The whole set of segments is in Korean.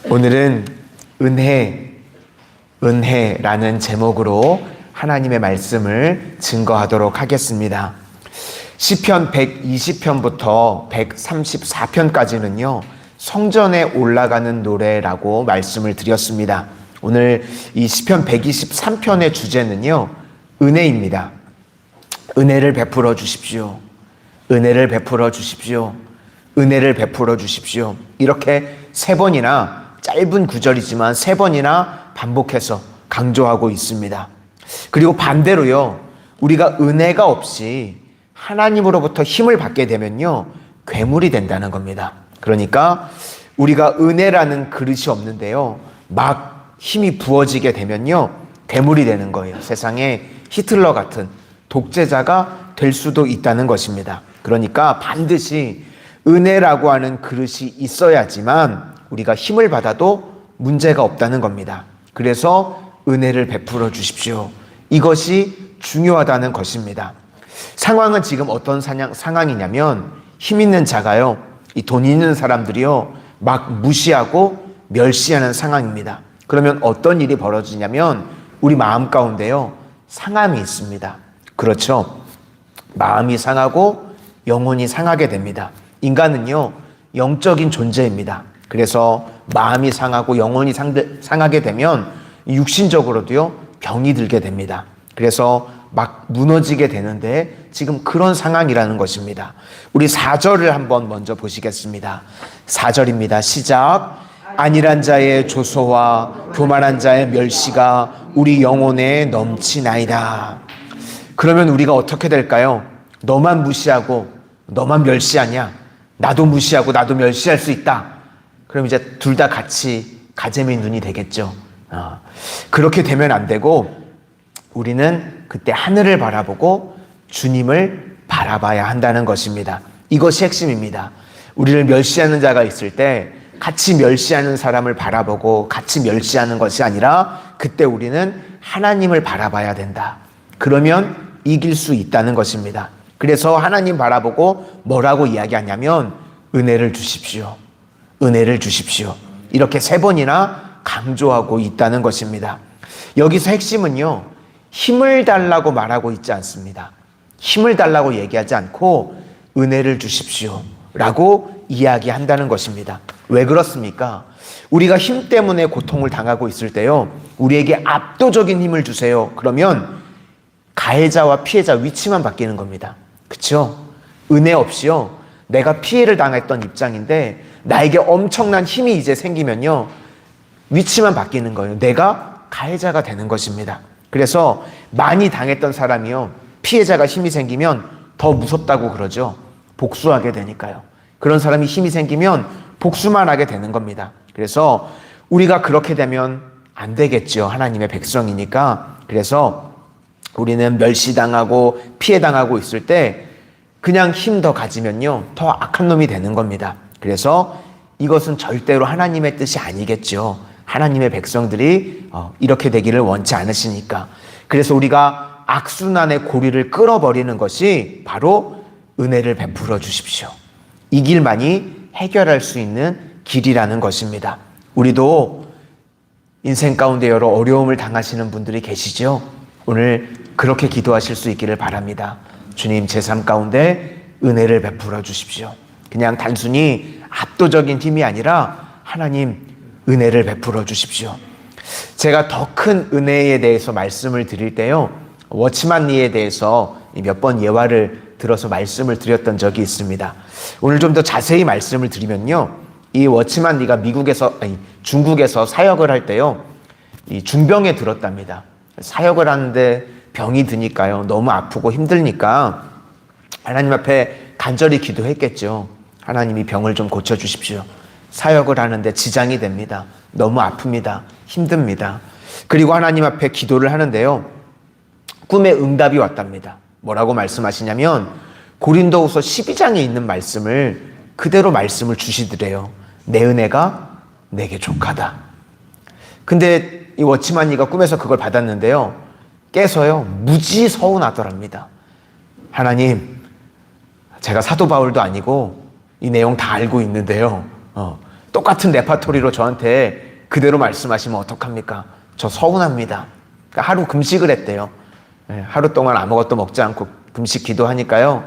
오늘은 은혜라는 제목으로 하나님의 말씀을 증거하도록 하겠습니다. 시편 120편부터 134편까지는요, 성전에 올라가는 노래라고 말씀을 드렸습니다. 오늘 이 시편 123편의 주제는요, 은혜입니다. 은혜를 베풀어 주십시오. 은혜를 베풀어 주십시오. 은혜를 베풀어 주십시오. 이렇게 세 번이나, 짧은 구절이지만 세 번이나 반복해서 강조하고 있습니다. 그리고 반대로요, 우리가 은혜가 없이 하나님으로부터 힘을 받게 되면요, 괴물이 된다는 겁니다. 그러니까 우리가 은혜라는 그릇이 없는데요, 막 힘이 부어지게 되면요, 괴물이 되는 거예요. 세상에 히틀러 같은 독재자가 될 수도 있다는 것입니다. 그러니까 반드시 은혜라고 하는 그릇이 있어야지만 우리가 힘을 받아도 문제가 없다는 겁니다. 그래서 은혜를 베풀어 주십시오. 이것이 중요하다는 것입니다. 상황은 지금 어떤 상황이냐면, 힘 있는 자가요, 이 돈 있는 사람들이요, 막 무시하고 멸시하는 상황입니다. 그러면 어떤 일이 벌어지냐면, 우리 마음 가운데요, 상함이 있습니다. 그렇죠? 마음이 상하고 영혼이 상하게 됩니다. 인간은요, 영적인 존재입니다. 그래서 마음이 상하고 영혼이 상하게 되면 육신적으로도요, 병이 들게 됩니다. 그래서 막 무너지게 되는데 지금 그런 상황이라는 것입니다. 우리 4절을 한번 먼저 보시겠습니다. 4절입니다. 시작. 안일한 자의 조소와 교만한 자의 멸시가 우리 영혼에 넘치나이다. 그러면 우리가 어떻게 될까요? 너만 무시하고 너만 멸시하냐? 나도 무시하고 나도 멸시할 수 있다. 그럼 이제 둘 다 같이 가재미 눈이 되겠죠. 그렇게 되면 안 되고, 우리는 그때 하늘을 바라보고 주님을 바라봐야 한다는 것입니다. 이것이 핵심입니다. 우리를 멸시하는 자가 있을 때 같이 멸시하는 사람을 바라보고 같이 멸시하는 것이 아니라, 그때 우리는 하나님을 바라봐야 된다. 그러면 이길 수 있다는 것입니다. 그래서 하나님 바라보고 뭐라고 이야기하냐면, 은혜를 주십시오. 은혜를 주십시오. 이렇게 세 번이나 강조하고 있다는 것입니다. 여기서 핵심은요, 힘을 달라고 말하고 있지 않습니다. 힘을 달라고 얘기하지 않고 은혜를 주십시오 라고 이야기한다는 것입니다. 왜 그렇습니까? 우리가 힘 때문에 고통을 당하고 있을 때요, 우리에게 압도적인 힘을 주세요. 그러면 가해자와 피해자 위치만 바뀌는 겁니다. 그렇죠? 은혜 없이요, 내가 피해를 당했던 입장인데 나에게 엄청난 힘이 이제 생기면요, 위치만 바뀌는 거예요. 내가 가해자가 되는 것입니다. 그래서 많이 당했던 사람이요, 피해자가 힘이 생기면 더 무섭다고 그러죠. 복수하게 되니까요. 그런 사람이 힘이 생기면 복수만 하게 되는 겁니다. 그래서 우리가 그렇게 되면 안 되겠죠. 하나님의 백성이니까. 그래서 우리는 멸시당하고 피해당하고 있을 때 그냥 힘 더 가지면요, 더 악한 놈이 되는 겁니다. 그래서 이것은 절대로 하나님의 뜻이 아니겠죠. 하나님의 백성들이 이렇게 되기를 원치 않으시니까. 그래서 우리가 악순환의 고리를 끌어버리는 것이 바로 은혜를 베풀어 주십시오. 이 길만이 해결할 수 있는 길이라는 것입니다. 우리도 인생 가운데 여러 어려움을 당하시는 분들이 계시죠? 오늘 그렇게 기도하실 수 있기를 바랍니다. 주님, 제 삶 가운데 은혜를 베풀어 주십시오. 그냥 단순히 압도적인 힘이 아니라, 하나님 은혜를 베풀어 주십시오. 제가 더 큰 은혜에 대해서 말씀을 드릴 때요, 워치만 리에 대해서 몇 번 예화를 들어서 말씀을 드렸던 적이 있습니다. 오늘 좀 더 자세히 말씀을 드리면요, 이 워치만 리가 중국에서 사역을 할 때요, 이 중병에 들었답니다. 사역을 하는데 병이 드니까요, 너무 아프고 힘드니까 하나님 앞에 간절히 기도했겠죠. 하나님이 병을 좀 고쳐주십시오. 사역을 하는데 지장이 됩니다. 너무 아픕니다. 힘듭니다. 그리고 하나님 앞에 기도를 하는데요, 꿈에 응답이 왔답니다. 뭐라고 말씀하시냐면, 고린도후서 12장에 있는 말씀을 그대로 말씀을 주시더래요. 내 은혜가 내게 족하다. 근데 이 워치만이가 꿈에서 그걸 받았는데요, 깨서요, 무지 서운하더랍니다. 하나님, 제가 사도 바울도 아니고 이 내용 다 알고 있는데요, 똑같은 레파토리로 저한테 그대로 말씀하시면 어떡합니까? 저 서운합니다. 그러니까 하루 금식을 했대요. 하루 동안 아무것도 먹지 않고 금식 기도하니까요.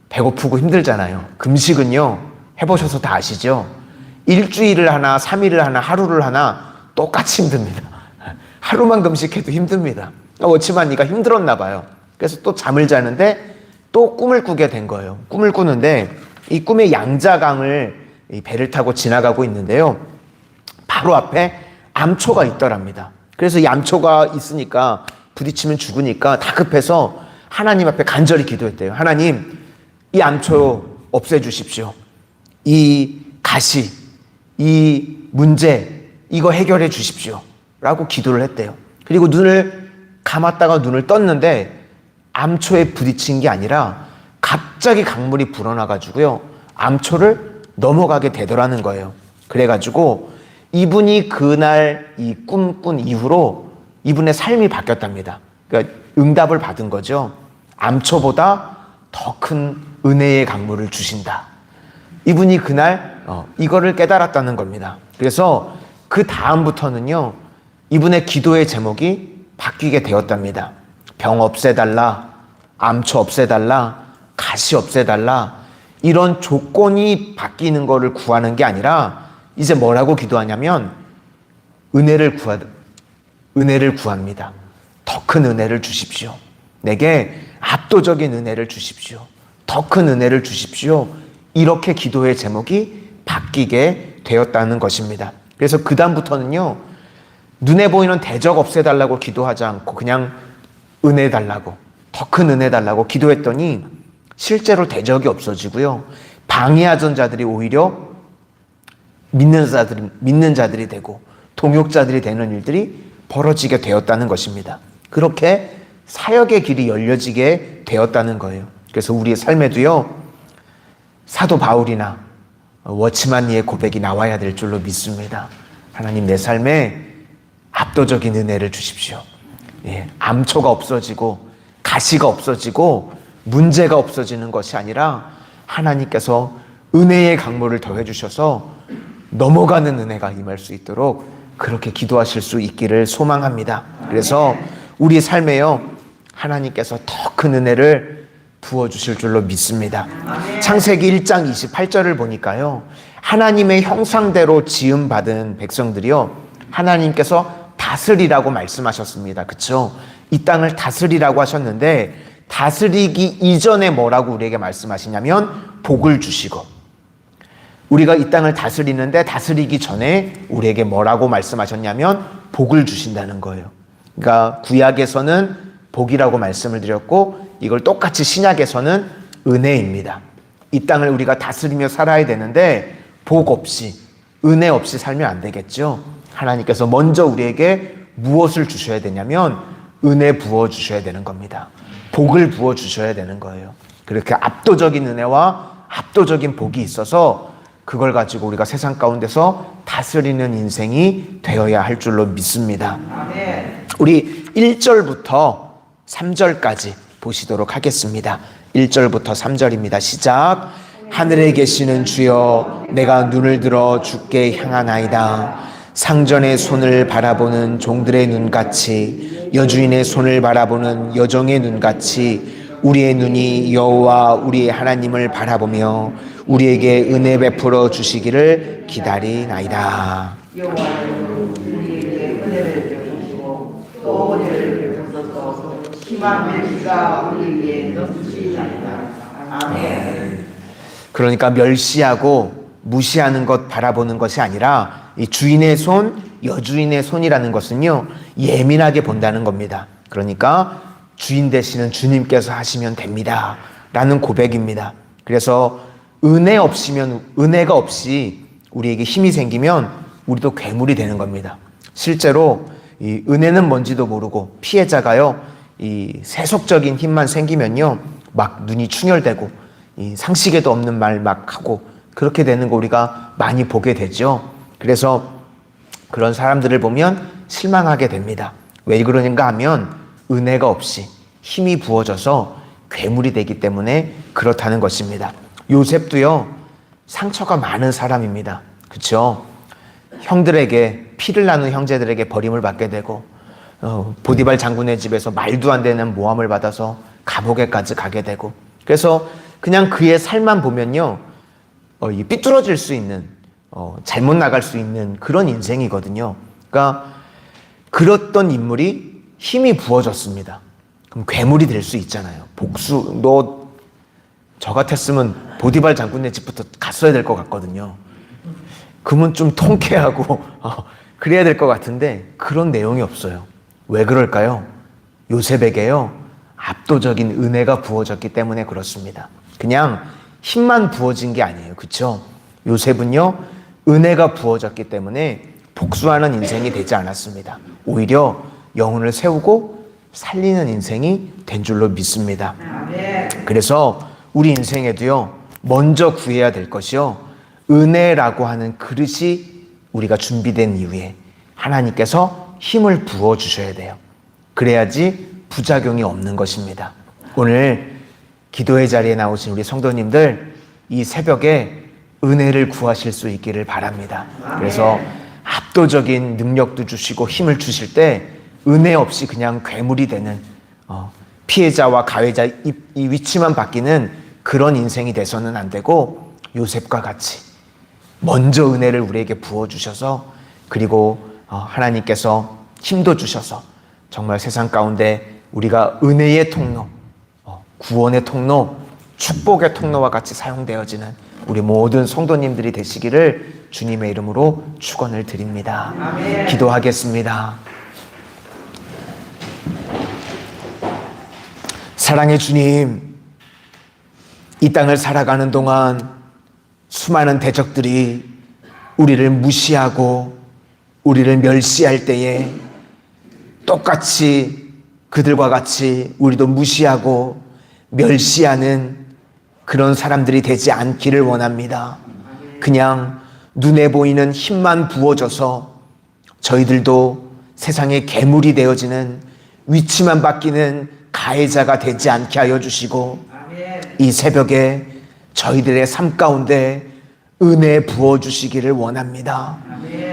배고프고 힘들잖아요. 금식은요, 해보셔서 다 아시죠? 일주일을 하나, 3일을 하나, 하루를 하나 똑같이 힘듭니다. 하루만 금식해도 힘듭니다. 워치만이가 힘들었나 봐요. 그래서 또 잠을 자는데 또 꿈을 꾸게 된 거예요. 꿈을 꾸는데 이 꿈에 양자강을 이 배를 타고 지나가고 있는데요. 바로 앞에 암초가 있더랍니다. 그래서 이 암초가 있으니까 부딪히면 죽으니까 다급해서 하나님 앞에 간절히 기도했대요. 하나님, 이 암초 없애주십시오. 이 가시, 이 문제, 이거 해결해 주십시오. 라고 기도를 했대요. 그리고 눈을 감았다가 눈을 떴는데 암초에 부딪힌 게 아니라 갑자기 강물이 불어나가지고요. 암초를 넘어가게 되더라는 거예요. 그래가지고 이분이 그날 이 꿈꾼 이후로 이분의 삶이 바뀌었답니다. 그러니까 응답을 받은 거죠. 암초보다 더 큰 은혜의 강물을 주신다. 이분이 그날 이거를 깨달았다는 겁니다. 그래서 그 다음부터는요, 이분의 기도의 제목이 바뀌게 되었답니다. 병 없애달라, 암초 없애달라, 가시 없애달라, 이런 조건이 바뀌는 거를 구하는 게 아니라 이제 뭐라고 기도하냐면 은혜를 구합니다. 더 큰 은혜를 주십시오. 내게 압도적인 은혜를 주십시오. 더 큰 은혜를 주십시오. 이렇게 기도의 제목이 바뀌게 되었다는 것입니다. 그래서 그 다음부터는요, 눈에 보이는 대적 없애달라고 기도하지 않고 그냥 은혜 달라고, 더 큰 은혜 달라고 기도했더니 실제로 대적이 없어지고요, 방해하던 자들이 오히려 믿는 자들이 되고 동역자들이 되는 일들이 벌어지게 되었다는 것입니다. 그렇게 사역의 길이 열려지게 되었다는 거예요. 그래서 우리의 삶에도요, 사도 바울이나 워치만니의 고백이 나와야 될 줄로 믿습니다. 하나님, 내 삶에 압도적인 은혜를 주십시오. 암초가 없어지고 가시가 없어지고 문제가 없어지는 것이 아니라 하나님께서 은혜의 강물을 더해 주셔서 넘어가는 은혜가 임할 수 있도록 그렇게 기도하실 수 있기를 소망합니다. 그래서 우리 삶에요, 하나님께서 더 큰 은혜를 부어주실 줄로 믿습니다. 창세기 1장 28절을 보니까요, 하나님의 형상대로 지음받은 백성들이요, 하나님께서 다스리라고 말씀하셨습니다. 그렇죠? 이 땅을 다스리라고 하셨는데 다스리기 이전에 뭐라고 우리에게 말씀하시냐면 복을 주시고, 우리가 이 땅을 다스리는데 다스리기 전에 우리에게 뭐라고 말씀하셨냐면 복을 주신다는 거예요. 그러니까 구약에서는 복이라고 말씀을 드렸고 이걸 똑같이 신약에서는 은혜입니다. 이 땅을 우리가 다스리며 살아야 되는데 복 없이, 은혜 없이 살면 안 되겠죠. 하나님께서 먼저 우리에게 무엇을 주셔야 되냐면 은혜 부어주셔야 되는 겁니다. 복을 부어주셔야 되는 거예요. 그렇게 압도적인 은혜와 압도적인 복이 있어서 그걸 가지고 우리가 세상 가운데서 다스리는 인생이 되어야 할 줄로 믿습니다. 우리 1절부터 3절까지 보시도록 하겠습니다. 1절부터 3절입니다. 시작. 하늘에 계시는 주여, 내가 눈을 들어 주께 향하나이다. 상전의 손을 바라보는 종들의 눈같이, 여주인의 손을 바라보는 여종의 눈같이 우리의 눈이 여호와 우리의 하나님을 바라보며 우리에게 은혜 베풀어 주시기를 기다리나이다. 여호와는 우리에게 은혜를 베푸시고 또 은혜를 베푸소서. 희망의 비가 우리 위에 넘치나이다. 아멘. 그러니까 멸시하고 무시하는 것 바라보는 것이 아니라 이 주인의 손, 여주인의 손이라는 것은요, 예민하게 본다는 겁니다. 그러니까 주인 되시는 주님께서 하시면 됩니다 라는 고백입니다. 그래서 은혜가 없이 우리에게 힘이 생기면 우리도 괴물이 되는 겁니다. 실제로 이 은혜는 뭔지도 모르고 피해자가요, 이 세속적인 힘만 생기면요, 막 눈이 충혈되고 이 상식에도 없는 말 막 하고 그렇게 되는 거 우리가 많이 보게 되죠. 그래서 그런 사람들을 보면 실망하게 됩니다. 왜 그러는가 하면 은혜가 없이 힘이 부어져서 괴물이 되기 때문에 그렇다는 것입니다. 요셉도요, 상처가 많은 사람입니다. 그렇죠? 형들에게 피를 나눈 형제들에게 버림을 받게 되고 보디발 장군의 집에서 말도 안 되는 모함을 받아서 감옥에까지 가게 되고 그래서 그냥 그의 삶만 보면요 삐뚤어질 수 있는 잘못 나갈 수 있는 그런 인생이거든요. 그러니까 그랬던 인물이 힘이 부어졌습니다. 그럼 괴물이 될 수 있잖아요. 복수 너 저 같았으면 보디발 장군의 집부터 갔어야 될 것 같거든요. 그러면 좀 통쾌하고 그래야 될 것 같은데 그런 내용이 없어요. 왜 그럴까요? 요셉에게요 압도적인 은혜가 부어졌기 때문에 그렇습니다. 그냥 힘만 부어진 게 아니에요. 그렇죠? 요셉은요 은혜가 부어졌기 때문에 복수하는 인생이 되지 않았습니다. 오히려 영혼을 세우고 살리는 인생이 된 줄로 믿습니다. 그래서 우리 인생에도요 먼저 구해야 될 것이요 은혜라고 하는 그릇이 우리가 준비된 이후에 하나님께서 힘을 부어주셔야 돼요. 그래야지 부작용이 없는 것입니다. 오늘 기도의 자리에 나오신 우리 성도님들 이 새벽에 은혜를 구하실 수 있기를 바랍니다. 그래서 압도적인 능력도 주시고 힘을 주실 때 은혜 없이 그냥 괴물이 되는 피해자와 가해자 이 위치만 바뀌는 그런 인생이 돼서는 안 되고 요셉과 같이 먼저 은혜를 우리에게 부어주셔서 그리고 하나님께서 힘도 주셔서 정말 세상 가운데 우리가 은혜의 통로, 구원의 통로, 축복의 통로와 같이 사용되어지는 우리 모든 성도님들이 되시기를 주님의 이름으로 축원을 드립니다. 아멘. 기도하겠습니다. 사랑의 주님, 이 땅을 살아가는 동안 수많은 대적들이 우리를 무시하고 우리를 멸시할 때에 똑같이 그들과 같이 우리도 무시하고 멸시하는 그런 사람들이 되지 않기를 원합니다. 그냥 눈에 보이는 힘만 부어져서 저희들도 세상의 괴물이 되어지는 위치만 바뀌는 가해자가 되지 않게 하여 주시고 이 새벽에 저희들의 삶 가운데 은혜 부어주시기를 원합니다.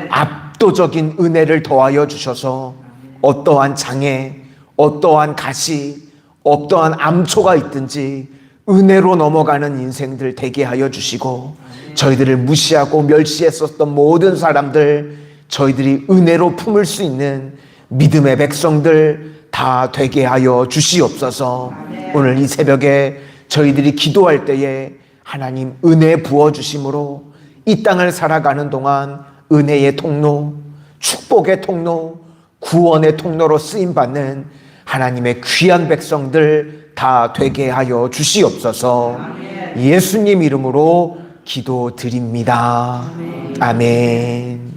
압도적인 은혜를 더하여 주셔서 어떠한 장애, 어떠한 가시, 어떠한 암초가 있든지 은혜로 넘어가는 인생들 되게 하여 주시고 저희들을 무시하고 멸시했었던 모든 사람들 저희들이 은혜로 품을 수 있는 믿음의 백성들 다 되게 하여 주시옵소서. 오늘 이 새벽에 저희들이 기도할 때에 하나님 은혜 부어주심으로 이 땅을 살아가는 동안 은혜의 통로, 축복의 통로, 구원의 통로로 쓰임받는 하나님의 귀한 백성들 다 되게 하여 주시옵소서. 예수님 이름으로 기도드립니다. 아멘.